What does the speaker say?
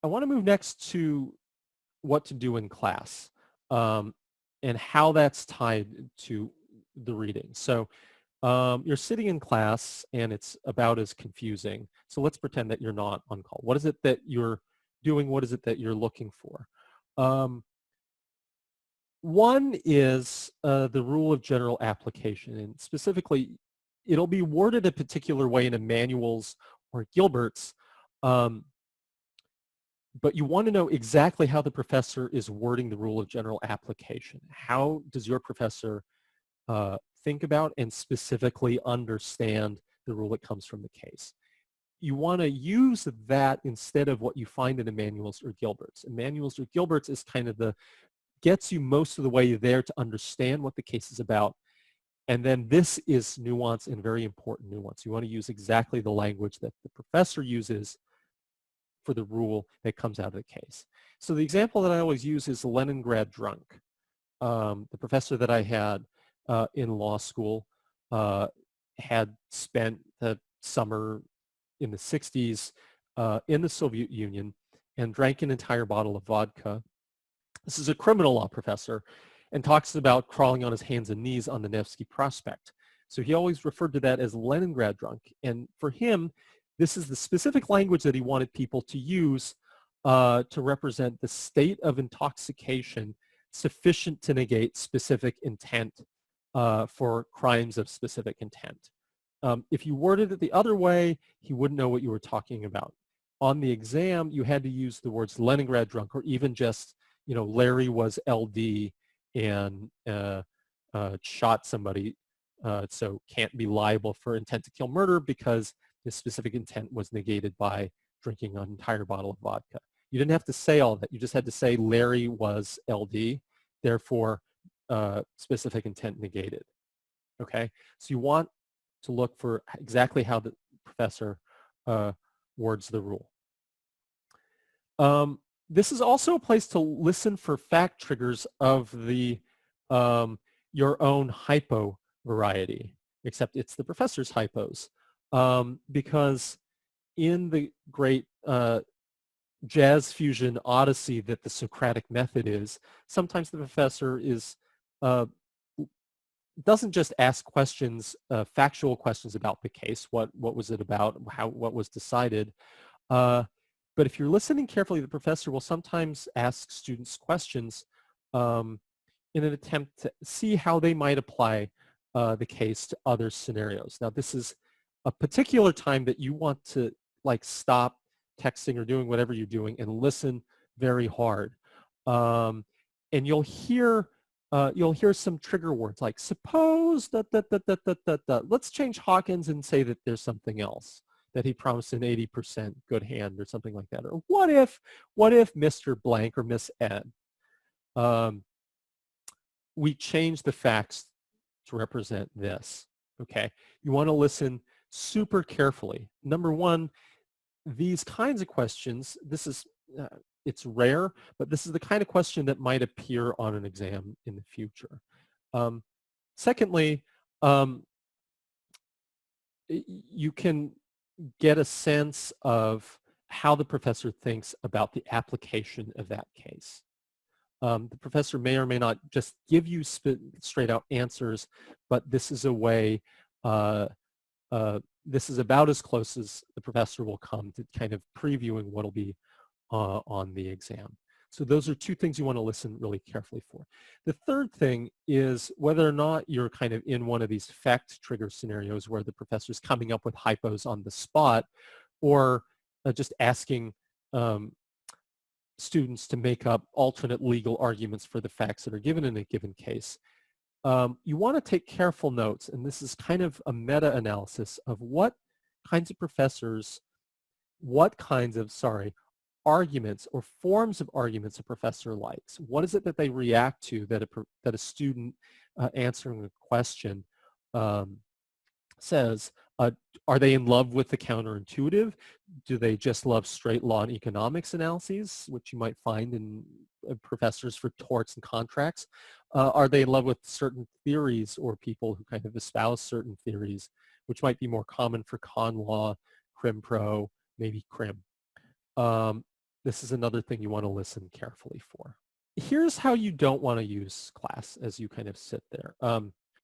I want to move next to what to do in class, um, and how that's tied to the reading. So you're sitting in class and it's about as confusing. So let's pretend that you're not on call. What is it that you're doing? What is it that you're looking for? Um, One is the rule of general application, and specifically, it'll be worded a particular way in Emmanuel's or Gilbert's, um, but you want to know exactly how the professor is wording the rule of general application. How does your professor think about and specifically understand the rule that comes from the case? You want to use that instead of what you find in Emmanuel's or Gilbert's. Emmanuel's or Gilbert's is kind of the gets you most of the way there to understand what the case is about. And then this is nuance and very important nuance. You want to use exactly the language that the professor uses for the rule that comes out of the case. So the example that I always use is Leningrad drunk. The professor that I had in law school had spent the summer in the 60s in the Soviet Union and drank an entire bottle of vodka. This is a criminal law professor and talks about crawling on his hands and knees on the Nevsky Prospect. So he always referred to that as Leningrad drunk. And for him, this is the specific language that he wanted people to use to represent the state of intoxication sufficient to negate specific intent for crimes of specific intent. If you worded it the other way, he wouldn't know what you were talking about. On the exam, you had to use the words Leningrad drunk or even just, Larry was LD and shot somebody, so can't be liable for intent to kill murder because his specific intent was negated by drinking an entire bottle of vodka. You didn't have to say all that. You just had to say Larry was LD, therefore specific intent negated. Okay, so you want to look for exactly how the professor words the rule. This is also a place to listen for fact triggers of the your own hypo variety, except it's the professor's hypos. Because in the great jazz fusion odyssey that the Socratic method is, sometimes the professor is doesn't just ask questions, factual questions about the case. What was it about? What was decided? But if you're listening carefully, the professor will sometimes ask students questions in an attempt to see how they might apply the case to other scenarios. Now, this is a particular time that you want to stop texting or doing whatever you're doing and listen very hard. And you'll hear some trigger words like suppose that. Let's change Hawkins and say that there's something else, that he promised an 80% good hand or something like that. Or what if Mr. Blank or Miss Ed, we change the facts to represent this, okay? You want to listen super carefully. Number one, these kinds of questions, this is, it's rare, but this is the kind of question that might appear on an exam in the future. Secondly, you can get a sense of how the professor thinks about the application of that case. The professor may or may not just give you straight out answers, but this is a way, this is about as close as the professor will come to kind of previewing what will be on the exam. So those are two things you want to listen really carefully for. The third thing is whether or not you're kind of in one of these fact trigger scenarios where the professor's coming up with hypos on the spot, or just asking students to make up alternate legal arguments for the facts that are given in a given case. You want to take careful notes, and this is kind of a meta-analysis of what kinds of professors, arguments or forms of arguments a professor likes. What is it that they react to that a student answering a question says? Are they in love with the counterintuitive? Do they just love straight law and economics analyses, which you might find in professors for torts and contracts? Are they in love with certain theories or people who kind of espouse certain theories, which might be more common for con law, crim pro, maybe crim? This is another thing you want to listen carefully for. Here's how you don't want to use class as you kind of sit there.